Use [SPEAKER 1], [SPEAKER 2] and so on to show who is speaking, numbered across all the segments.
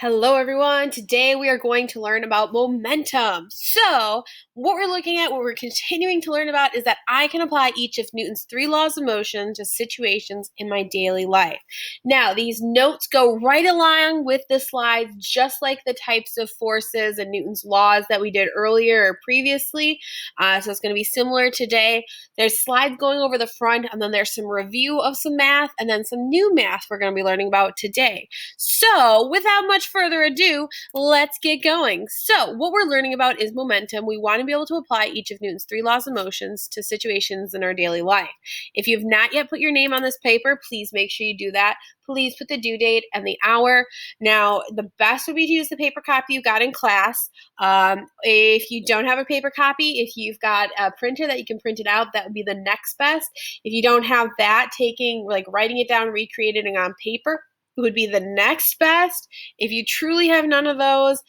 [SPEAKER 1] Hello, everyone. Today we are going to learn about momentum. So, what we're continuing to learn about is that I can apply each of Newton's three laws of motion to situations in my daily life. Now, these notes go right along with the slides, just like the types of forces and Newton's laws that we did earlier or previously. So, it's going to be similar today. There's slides going over the front, and then there's some review of some math, and then some new math we're going to be learning about today. So, without much further ado, let's get going. So, what we're learning about is momentum. We want to be able to apply each of Newton's three laws of motions to situations in our daily life. If you have not yet put your name on this paper, please make sure you do that. Please put the due date and the hour. Now, the best would be to use the paper copy you got in class. If you don't have a paper copy, if you've got a printer that you can print it out, that would be the next best. If you don't have that, writing it down, recreating it on paper would be the next best. If you truly have none of those,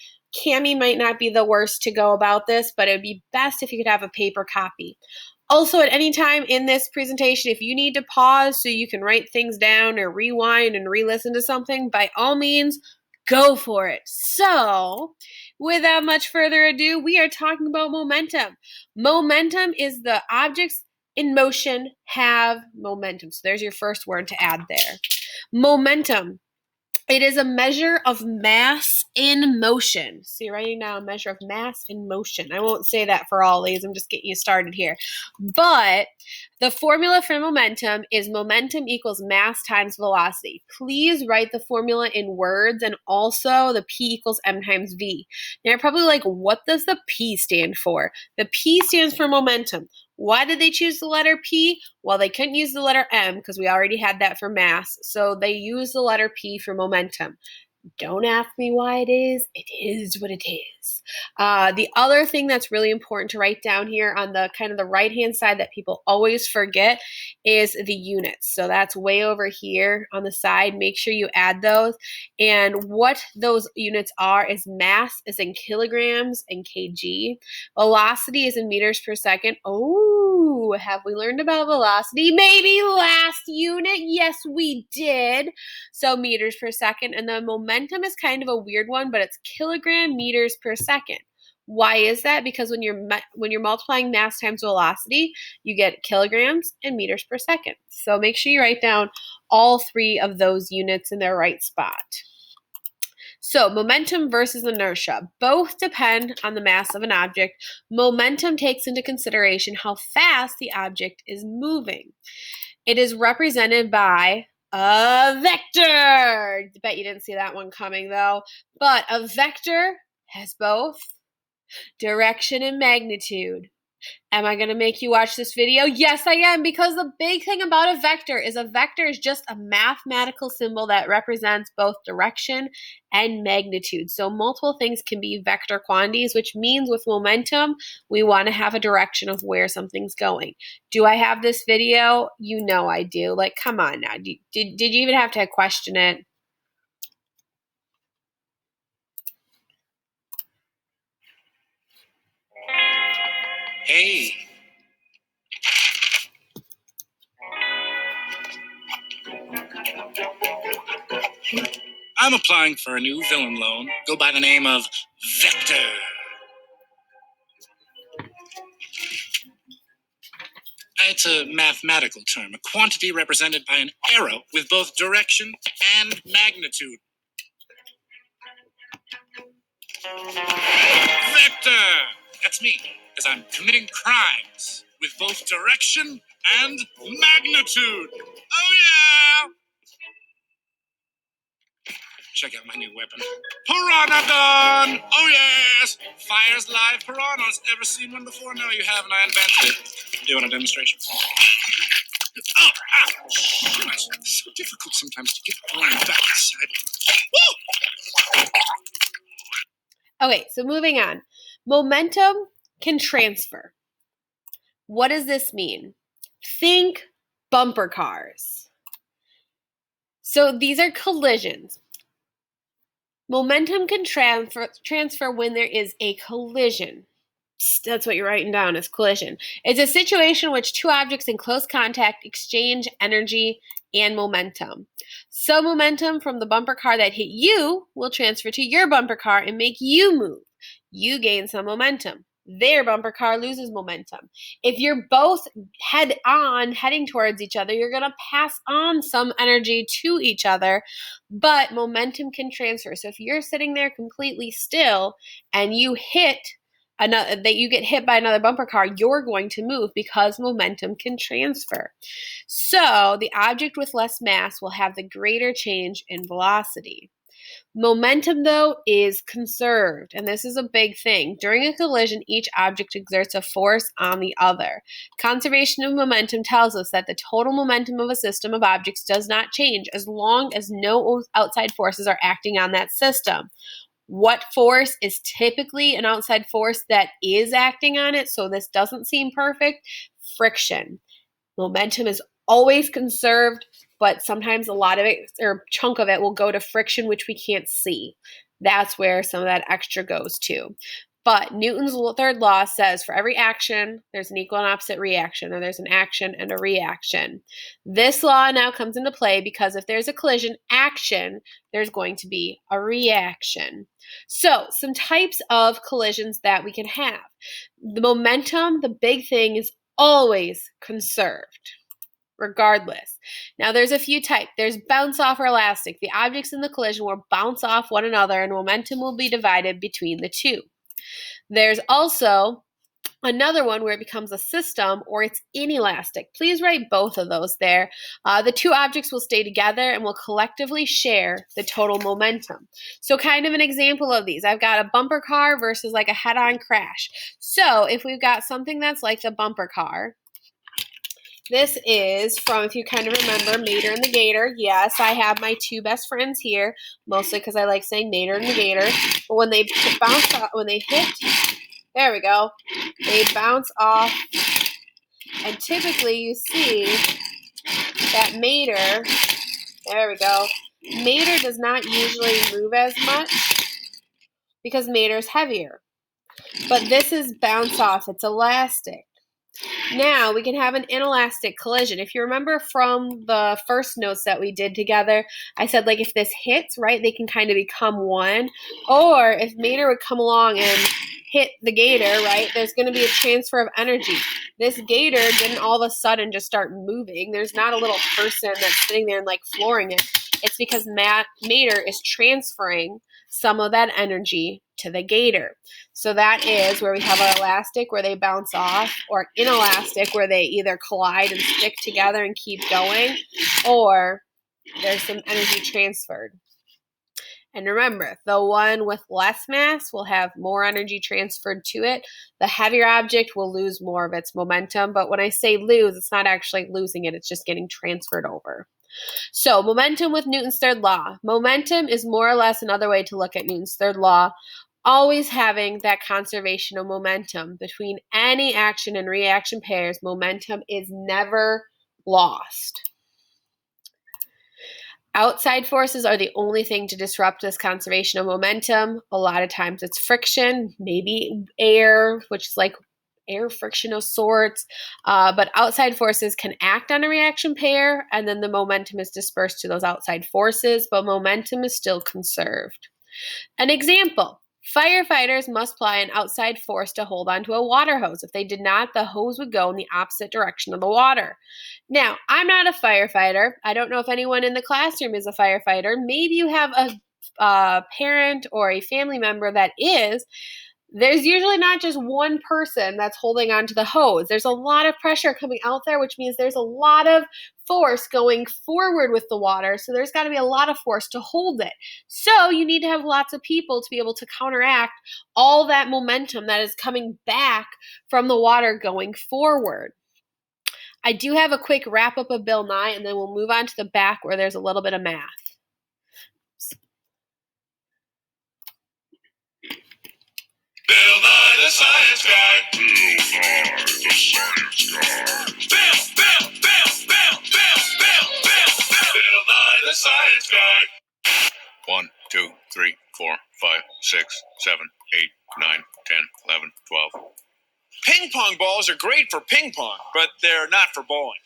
[SPEAKER 1] Kami might not be the worst to go about this, but it would be best if you could have a paper copy. Also, at any time in this presentation, if you need to pause so you can write things down or rewind and re-listen to something, by all means, go for it. So, without much further ado, we are talking about momentum. Momentum is the objects in motion have momentum. So there's your first word to add there. Momentum. It is a measure of mass in motion. So you're writing down a measure of mass in motion. I won't say that for all these. I'm just getting you started here. But the formula for momentum is momentum equals mass times velocity. Please write the formula in words, and also the P equals M times V. Now you're probably like, what does the P stand for? The P stands for momentum. Why did they choose the letter P? Well, they couldn't use the letter M because we already had that for mass. So they used the letter P for momentum. Don't ask me why it is what it is. The other thing that's really important to write down here on the kind of the right-hand side that people always forget is the units. So that's way over here on the side. Make sure you add those. And what those units are is mass is in kilograms and kg. Velocity is in meters per second. Oh, have we learned about velocity? Maybe last unit. Yes, we did. So meters per second. And the momentum is kind of a weird one, but it's kilogram meters per second. Why is that? Because when you're multiplying mass times velocity, you get kilograms and meters per second. So make sure you write down all three of those units in their right spot. So momentum versus inertia. Both depend on the mass of an object. Momentum takes into consideration how fast the object is moving. It is represented by a vector. I bet you didn't see that one coming though. But a vector has both direction and magnitude. Am I going to make you watch this video? Yes, I am, because the big thing about a vector is just a mathematical symbol that represents both direction and magnitude. So multiple things can be vector quantities, which means with momentum, we want to have a direction of where something's going. Do I have this video? You know I do. Like, come on now. Did you even have to question it?
[SPEAKER 2] Hey. I'm applying for a new villain loan. Go by the name of Vector. It's a mathematical term, a quantity represented by an arrow with both direction and magnitude. Vector! That's me, because I'm committing crimes with both direction and magnitude. Oh, yeah! Check out my new weapon. Piranha gun! Oh, yes! Fires live piranhas. Ever seen one before? No, you haven't. I invented it. I'm doing a demonstration. Oh, gosh, it's so difficult sometimes to get the line back inside. Woo!
[SPEAKER 1] Okay, so moving on. Momentum can transfer. What does this mean? Think bumper cars. So these are collisions. Momentum can transfer when there is a collision. That's what you're writing down as collision. It's a situation in which two objects in close contact exchange energy and momentum. So momentum from the bumper car that hit you will transfer to your bumper car and make you move. You gain some momentum. Their bumper car loses momentum. If you're both head on heading towards each other, you're going to pass on some energy to each other, but momentum can transfer. So if you're sitting there completely still and you get hit by another bumper car, you're going to move because momentum can transfer. So the object with less mass will have the greater change in velocity. Momentum, though, is conserved, and this is a big thing. During a collision, each object exerts a force on the other. Conservation of momentum tells us that the total momentum of a system of objects does not change as long as no outside forces are acting on that system. What force is typically an outside force that is acting on it, so this doesn't seem perfect? Friction. Momentum is always conserved, but sometimes a lot of it, or a chunk of it, will go to friction, which we can't see. That's where some of that extra goes to. But Newton's third law says for every action, there's an equal and opposite reaction, or there's an action and a reaction. This law now comes into play because if there's a collision action, there's going to be a reaction. So, some types of collisions that we can have. The momentum, the big thing, is always conserved, regardless. Now, there's a few types. There's bounce off or elastic. The objects in the collision will bounce off one another and momentum will be divided between the two. There's also another one where it becomes a system or it's inelastic. Please write both of those there. The two objects will stay together and will collectively share the total momentum. So kind of an example of these. I've got a bumper car versus like a head-on crash. So if we've got something that's like the bumper car, this is from, if you kind of remember, Mater and the Gator. Yes, I have my two best friends here, mostly because I like saying Mater and the Gator. But when they bounce off, when they hit, there we go, they bounce off. And typically you see that Mater, there we go, Mater does not usually move as much because Mater is heavier. But this is bounce off, it's elastic. Now we can have an inelastic collision. If you remember from the first notes that we did together, I said like if this hits, right, they can kind of become one. Or if Mater would come along and hit the Gator, right, there's going to be a transfer of energy. This Gator didn't all of a sudden just start moving. There's not a little person that's sitting there and like flooring it. It's because Mater is transferring some of that energy to the Gator. So that is where we have an elastic where they bounce off, or inelastic where they either collide and stick together and keep going, or there's some energy transferred. And remember, the one with less mass will have more energy transferred to it. The heavier object will lose more of its momentum. But when I say lose, it's not actually losing it. It's just getting transferred over. So momentum with Newton's third law. Momentum is more or less another way to look at Newton's third law, always having that conservation of momentum. Between any action and reaction pairs, momentum is never lost. Outside forces are the only thing to disrupt this conservation of momentum. A lot of times it's friction, maybe air, which is like air friction of sorts, but outside forces can act on a reaction pair, and then the momentum is dispersed to those outside forces, but momentum is still conserved. An example, firefighters must apply an outside force to hold onto a water hose. If they did not, the hose would go in the opposite direction of the water. Now, I'm not a firefighter. I don't know if anyone in the classroom is a firefighter. Maybe you have a parent or a family member that is. There's usually not just one person that's holding onto the hose. There's a lot of pressure coming out there, which means there's a lot of force going forward with the water. So there's got to be a lot of force to hold it. So you need to have lots of people to be able to counteract all that momentum that is coming back from the water going forward. I do have a quick wrap up of Bill Nye, and then we'll move on to the back where there's a little bit of math.
[SPEAKER 2] Bill Nye the Science Guy. Bill Nye the Science Guy. Bill Nye the Science Guy. 1, 2, 3, 4, 5, 6, 7, 8, 9, 10, 11, 12. Ping pong balls are great for ping pong, but they're not for bowling.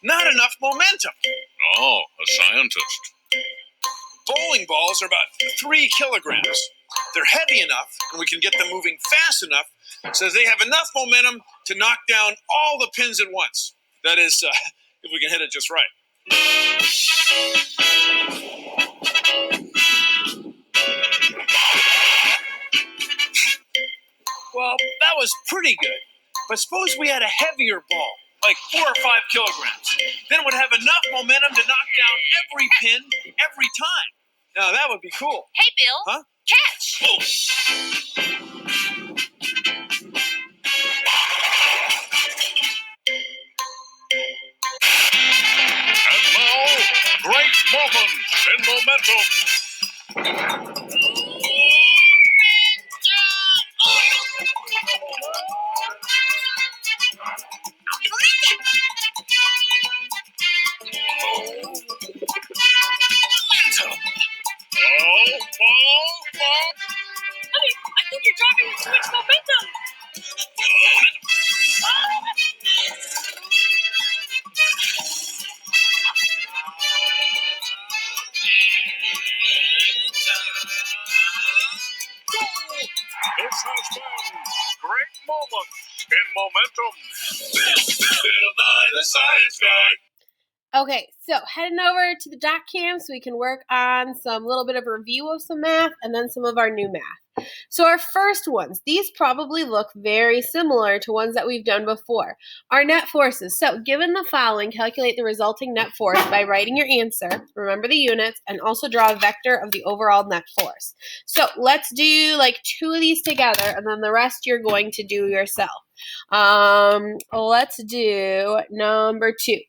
[SPEAKER 2] Not enough momentum. Oh, a scientist. Bowling balls are about 3 kilograms. They're heavy enough, and we can get them moving fast enough so they have enough momentum to knock down all the pins at once. That is, if we can hit it just right. Well, that was pretty good. But suppose we had a heavier ball, like 4 or 5 kilograms. Then it would have enough momentum to knock down every pin every time. Now, that would be cool.
[SPEAKER 3] Hey, Bill.
[SPEAKER 2] Huh?
[SPEAKER 3] Catch!
[SPEAKER 2] Oh. And now, great moments in momentum.
[SPEAKER 3] Honey, I think you're driving with too much momentum.
[SPEAKER 2] This has been Great Moments in Momentum. Bill Nye the Science Guy.
[SPEAKER 1] Okay, so heading over to the doc cam so we can work on some little bit of a review of some math and then some of our new math. So our first ones, these probably look very similar to ones that we've done before. Our net forces. So given the following, calculate the resulting net force by writing your answer, remember the units, and also draw a vector of the overall net force. So let's do like 2 of these together and then the rest you're going to do yourself. Let's do number 2.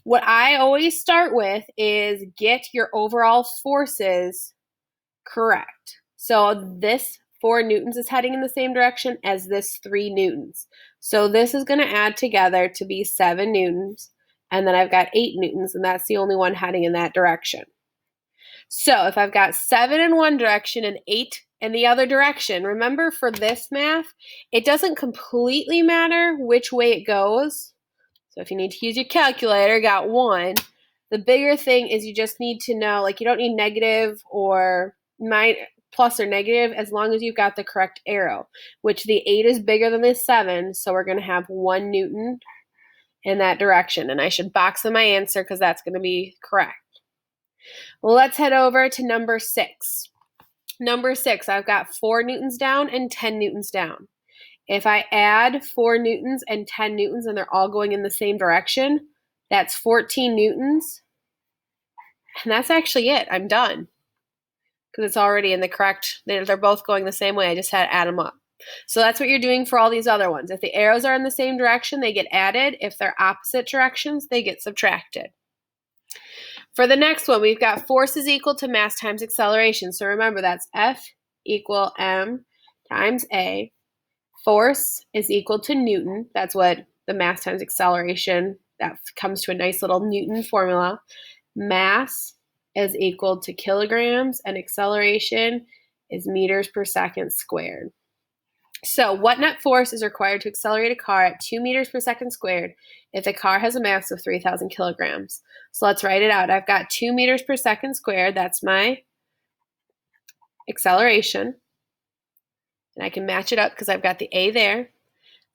[SPEAKER 1] What I always start with is get your overall forces correct. So this 4 newtons is heading in the same direction as this 3 newtons. So this is going to add together to be 7 newtons. And then I've got 8 newtons, and that's the only one heading in that direction. So if I've got 7 in one direction and 8 in the other direction, remember for this math, it doesn't completely matter which way it goes. So if you need to use your calculator, got 1. The bigger thing is you just need to know, like you don't need negative or plus or negative as long as you've got the correct arrow, which the 8 is bigger than the 7, so we're going to have 1 newton in that direction. And I should box in my answer because that's going to be correct. Well, let's head over to number 6. Number 6, I've got 4 newtons down and 10 newtons down. If I add 4 newtons and 10 newtons and they're all going in the same direction, that's 14 newtons. And that's actually it. I'm done. Because it's already in the correct, they're both going the same way. I just had to add them up. So that's what you're doing for all these other ones. If the arrows are in the same direction, they get added. If they're opposite directions, they get subtracted. For the next one, we've got force is equal to mass times acceleration. So remember, that's F equal M times A. Force is equal to Newton. That's what the mass times acceleration, that comes to a nice little Newton formula. Mass is equal to kilograms, and acceleration is meters per second squared. So what net force is required to accelerate a car at 2 meters per second squared if the car has a mass of 3,000 kilograms? So let's write it out. I've got 2 meters per second squared. That's my acceleration. And I can match it up because I've got the A there.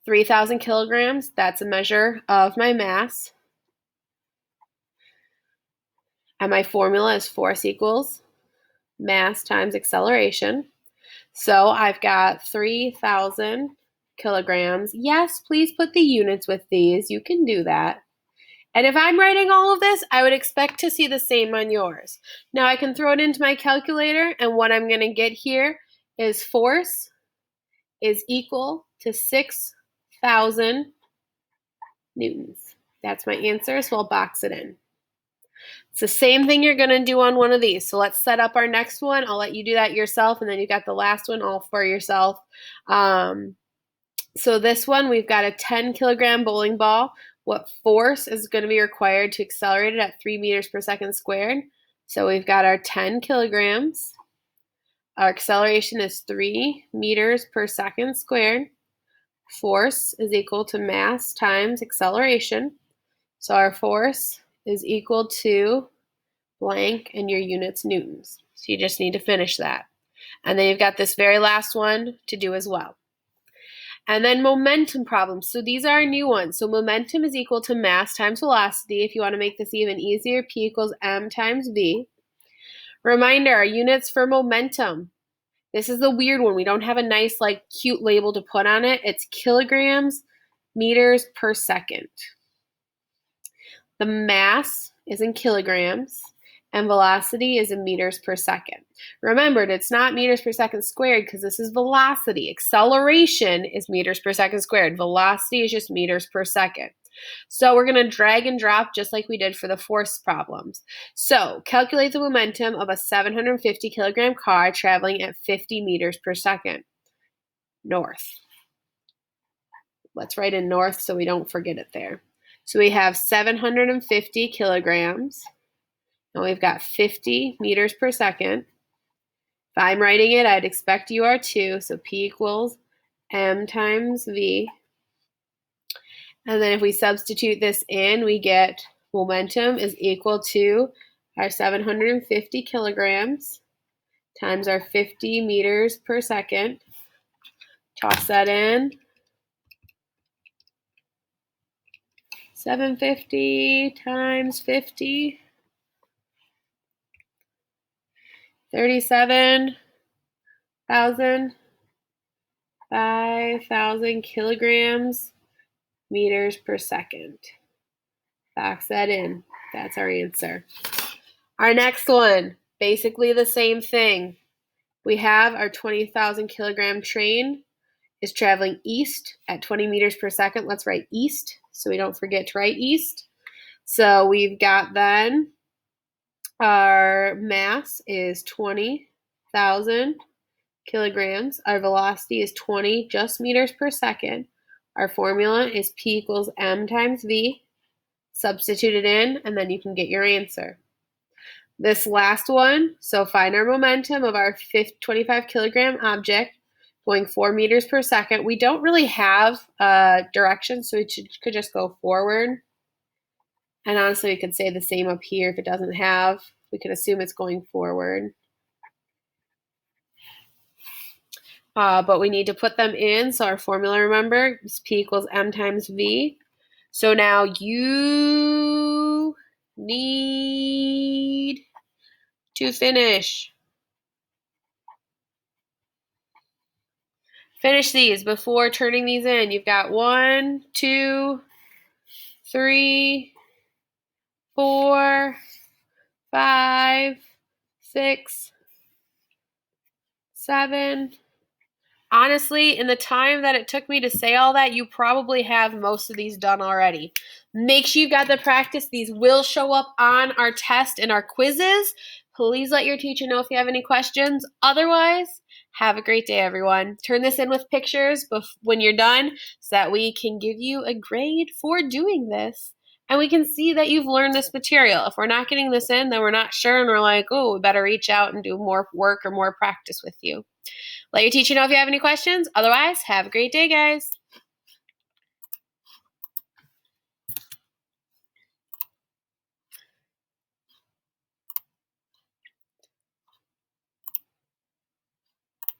[SPEAKER 1] 3,000 kilograms, that's a measure of my mass. And my formula is force equals mass times acceleration. So I've got 3,000 kilograms. Yes, please put the units with these. You can do that. And if I'm writing all of this, I would expect to see the same on yours. Now I can throw it into my calculator, and what I'm going to get here is force is equal to 6,000 newtons. That's my answer, so I'll box it in. It's the same thing you're going to do on one of these. So let's set up our next one. I'll let you do that yourself, and then you got the last one all for yourself. So this one, we've got a 10 kilogram bowling ball. What force is going to be required to accelerate it at 3 meters per second squared? So we've got our 10 kilograms. Our acceleration is 3 meters per second squared. Force is equal to mass times acceleration. So our force is equal to blank and your units newtons. So you just need to finish that. And then you've got this very last one to do as well. And then momentum problems. So these are new ones. So momentum is equal to mass times velocity. If you want to make this even easier, P equals m times v. Reminder, our units for momentum. This is the weird one. We don't have a nice, like, cute label to put on it. It's kilograms, meters per second. The mass is in kilograms, and velocity is in meters per second. Remember, it's not meters per second squared because this is velocity. Acceleration is meters per second squared. Velocity is just meters per second. So we're going to drag and drop just like we did for the force problems. So calculate the momentum of a 750 kilogram car traveling at 50 meters per second. North. Let's write in north so we don't forget it there. So we have 750 kilograms. And we've got 50 meters per second. If I'm writing it, I'd expect you are too. So P equals m times v. And then if we substitute this in, we get momentum is equal to our 750 kilograms times our 50 meters per second. Toss that in. 750 times 50. 37,000, 5,000 kilograms, meters per second. Box that in. That's our answer. Our next one, basically the same thing. We have our 20,000 kilogram train is traveling east at 20 meters per second. Let's write east so we don't forget to write east. So we've got then our mass is 20,000 kilograms. Our velocity is 20 just meters per second. Our formula is P equals m times v. Substitute it in, and then you can get your answer. This last one, so find our momentum of our 25 kilogram object going 4 meters per second. We don't really have a direction, so we could just go forward. And honestly, we could say the same up here if it doesn't have. We could assume it's going forward. But we need to put them in. So our formula, remember, is P equals m times v. So now you need to finish. Finish these before turning these in. You've got 1, 2, 3, 4, 5, 6, 7. Honestly, in the time that it took me to say all that, you probably have most of these done already. Make sure you've got the practice. These will show up on our test and our quizzes. Please let your teacher know if you have any questions. Otherwise, have a great day, everyone. Turn this in with pictures when you're done so that we can give you a grade for doing this. And we can see that you've learned this material. If we're not getting this in, then we're not sure, and we're like, oh, we better reach out and do more work or more practice with you. Let your teacher know if you have any questions. Otherwise, have a great day, guys.